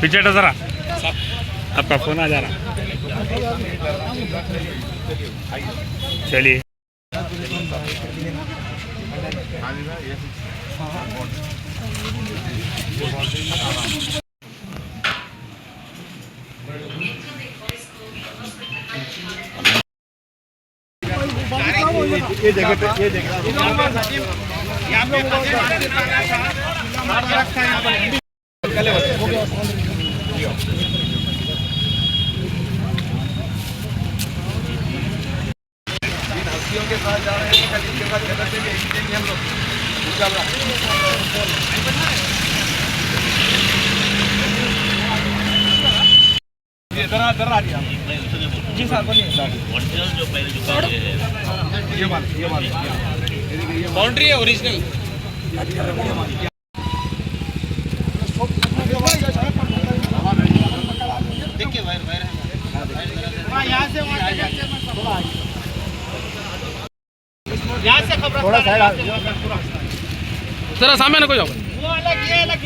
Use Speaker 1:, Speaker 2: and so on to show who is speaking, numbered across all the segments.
Speaker 1: पीछे हटो जरा, आपका फोन आ जा रहा। चलिए
Speaker 2: ये जगह पे हस्तियों के साथ जा रहे हैं, जिनके साथ गलत है हम लोग जी सर बोलिए। जो पहले जो ये बाउंड्री है ओरिजिनल। देखिए वायर है यहाँ से खबर थोड़ा साइड जरा सामने ना कोई जाओ। वो अलग ये अलग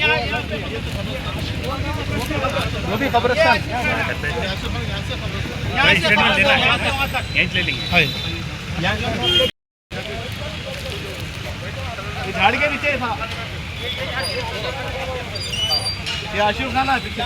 Speaker 2: वो भी कब्रिस्तान झाड़ के नीचे था ये आशिफ खाना है पीछे।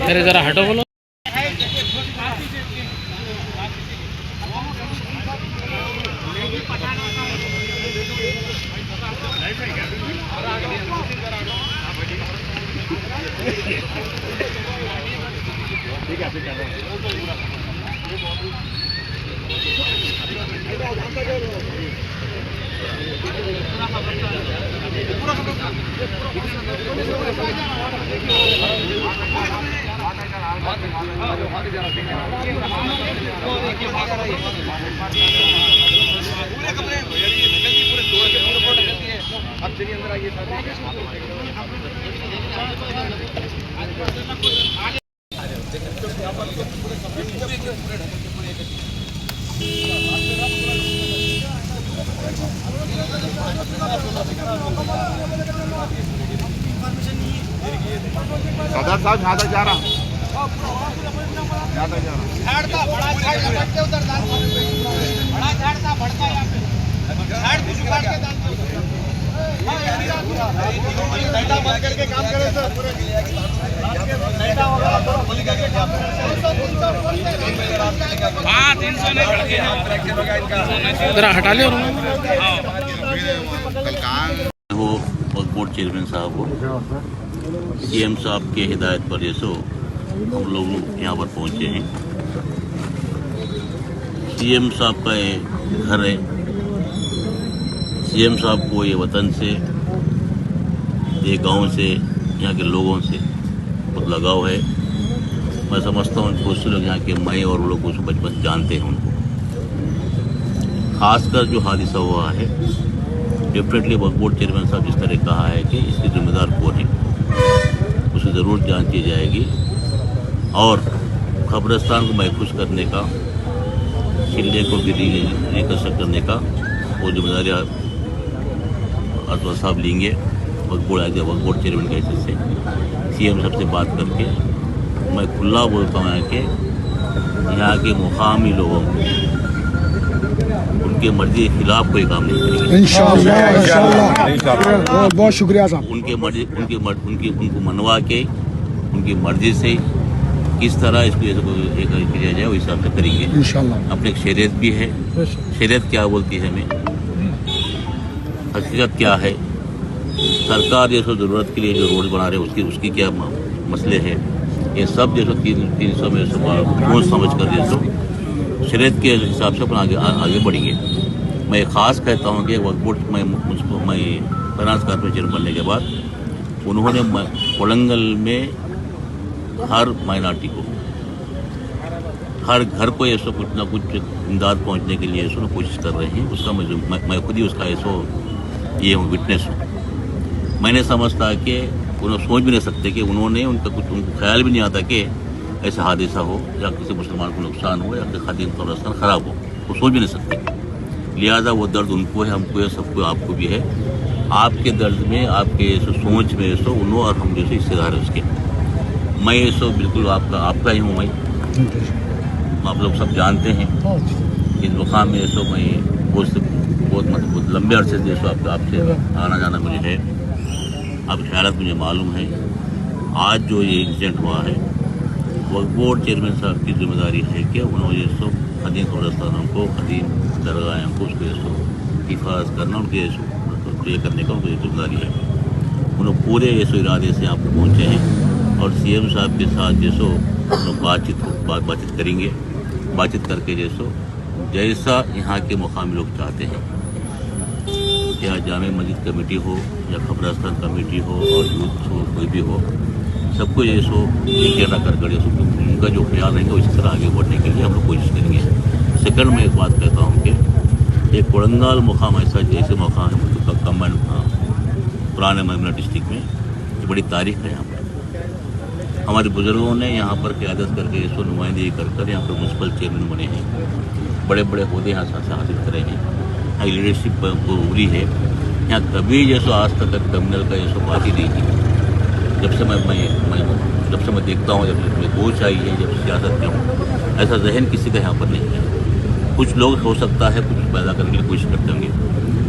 Speaker 1: अरे जरा हटो बोलो।
Speaker 2: सरदार साहब यहाँ तक जा रहा झाड़ था बड़ा झाड़ लपटते उधर बड़ा झाड़ था बढ़ता यहाँ पे झाड़ कुछ काट के डालते डंडा बंद करके काम करे सर पूरे डंडा वगैरह बंद करके काम करे। हाँ 300 नहीं
Speaker 1: जरा हटा लियो।
Speaker 3: वो वक्फ बोर्ड चेयरमैन साहब को सीएम साहब के हिदायत पर ये सो हम लोग यहाँ पर पहुँचे हैं। सीएम साहब का ये घर है। सीएम साहब को ये वतन से, ये गांव से, यहाँ के लोगों से बहुत लगाव है। मैं समझता हूँ बहुत से लोग यहाँ के मैं और वो लोग उसको बचपन जानते हैं उनको। खासकर जो हादसा हुआ है डेफिनेटली वक्फ बोर्ड चेयरमैन साहब जिस तरह कहा है कि इसके जिम्मेदार कौन है उसे ज़रूर जांच की जाएगी और कब्रिस्तान को महफूज करने का, किले को भी रिकंस्ट्रक्ट करने का वो जिम्मेदारी अतवा साहब लेंगे। वक्फ बोर्ड चेयरमैन के हिस्से से सीएम साहब से बात करके मैं खुला बोलता हूँ कि यहाँ के मुकामी लोगों को उनके मर्जी के खिलाफ कोई काम नहीं करेंगे।
Speaker 4: इंशाअल्लाह बहुत बहुत शुक्रिया साहब।
Speaker 3: उनको मनवा के उनकी मर्जी से किस तरह इसको किया जाए उस हिसाब से करेंगे
Speaker 4: इंशाअल्लाह।
Speaker 3: अपने एक शरीयत भी है, शरीयत क्या बोलती है हमें, हकीकत क्या है, सरकार जैसो ज़रूरत के लिए जो रोड बना रहे उसकी क्या मसले हैं, ये सब जैसो 300 में सोच समझ कर जैसो शरीयत के हिसाब से अपन आगे बढ़ेंगे। मैं ख़ास कहता हूँ कि वक्फ बोर्ड मैं फाइनेंस कॉर्पोरेशन बनने के बाद उन्होंने कोलंगल में हर माइनॉरिटी को, हर घर को ऐसा कुछ ना कुछ इमदाद पहुँचने के लिए ऐसा कोशिश कर रहे हैं। उसका मैं खुद ही उसका ऐसा ये विटनेस हूँ। मैंने समझता कि उन्होंने सोच भी नहीं सकते कि उनको ख्याल भी नहीं आता कि ऐसा हादसा हो या किसी मुसलमान को नुकसान हो या खादिम कब्रिस्तान ख़राब हो, वो सोच भी नहीं सकते। लिहाजा वो दर्द उनको है, हमको है, सबको, आपको भी है। आपके दर्द में, आपके सोच में ऐसा उन्होंने और हम जैसे हिस्सेदार है उसके। मैं ऐसा बिल्कुल आपका ही हूँ। मैं आप लोग सब जानते हैं इस मुकाम में ऐसा मैं बहुत लंबे अरसे से आपसे आना जाना मुझे है, आपकी ख्यालात मुझे मालूम है। आज जो ये इंसिडेंट हुआ है वक्फ बोर्ड चेयरमैन साहब की जिम्मेदारी है कि उन्होंने ये सब खदीम कब्रिस्तानों को, खदीम दरगाहों को उसको ये सब हिफाजत करना उनके ये करने का उनकी जिम्मेदारी है। उन्होंने पूरे ये सो इरादे से यहाँ पर पहुँचे हैं और CM साहब के साथ जैसो बातचीत करेंगे, बातचीत करके जैसा यहाँ के मुकामी लोग चाहते हैं, क्या जामे मस्जिद कमेटी हो या कब्रिस्तान कमेटी हो और यूथ हो, कोई भी हो, सबको ये इकट्ठा कर उनका जो ख्याल रहेंगे उसी तरह आगे बढ़ने के लिए हम लोग कोशिश करेंगे। सेकंड में एक बात कहता हूँ कि एक कोलंगाल मुकाम ऐसा जैसे मुकाम है कम्बाइंड पुराने मेमना डिस्ट्रिक्ट में, ये बड़ी तारीख है। यहाँ पर हमारे बुजुर्गों ने यहाँ पर क़यादत करके इसको नुमाइंदगी कर यहाँ पर म्यूनसिपल चेयरमैन बने हैं, बड़े बड़े ओहदे यहाँ से हासिल करे हैं, यहाँ लीडरशिप पूरी है। यहाँ कभी जैसो आज तक क्रिमिनल का जैसो बात ही नहीं की। जब से मैं देखता हूँ, जब मैं होश आई है, जब सियासत में हूँ, ऐसा जहन किसी का यहाँ पर नहीं है। कुछ लोग हो सकता है कुछ पैदा करने की कोशिश करते होंगे।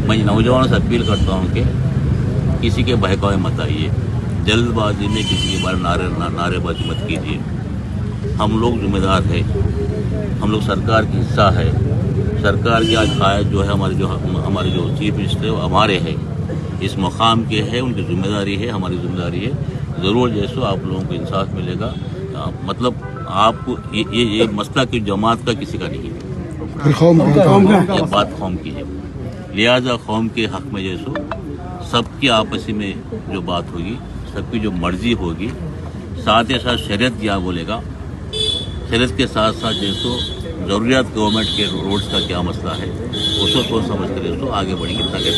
Speaker 3: मैं नौजवानों से अपील करता हूँ कि किसी के बहकावे मत आइए, जल्दबाजी में किसी के बारे में नारेबाजी मत कीजिए। हम लोग जिम्मेदार हैं, हम लोग सरकार की हिस्सा है। सरकार की आज कायद जो है हमारे जो चीफ मिनिस्टर है वो हमारे हैं, इस मुकाम के हैं, उनकी जिम्मेदारी है, हमारी जिम्मेदारी है। ज़रूर जैसो आप लोगों को इंसाफ मिलेगा। मतलब आपको ये मसला की जमात का किसी का नहीं है, ये बात कौम की है। लिहाजा कौम के हक में जैसो सबकी आपसी में जो बात होगी, सबकी जो मर्जी होगी, साथ ही साथ शरीयत क्या बोलेगा, शरीयत के साथ साथ जैसो ज़रूरियात गवर्नमेंट के रोड्स का क्या मसला है, उसको सोच समझ कर आगे बढ़ेंगे ताकि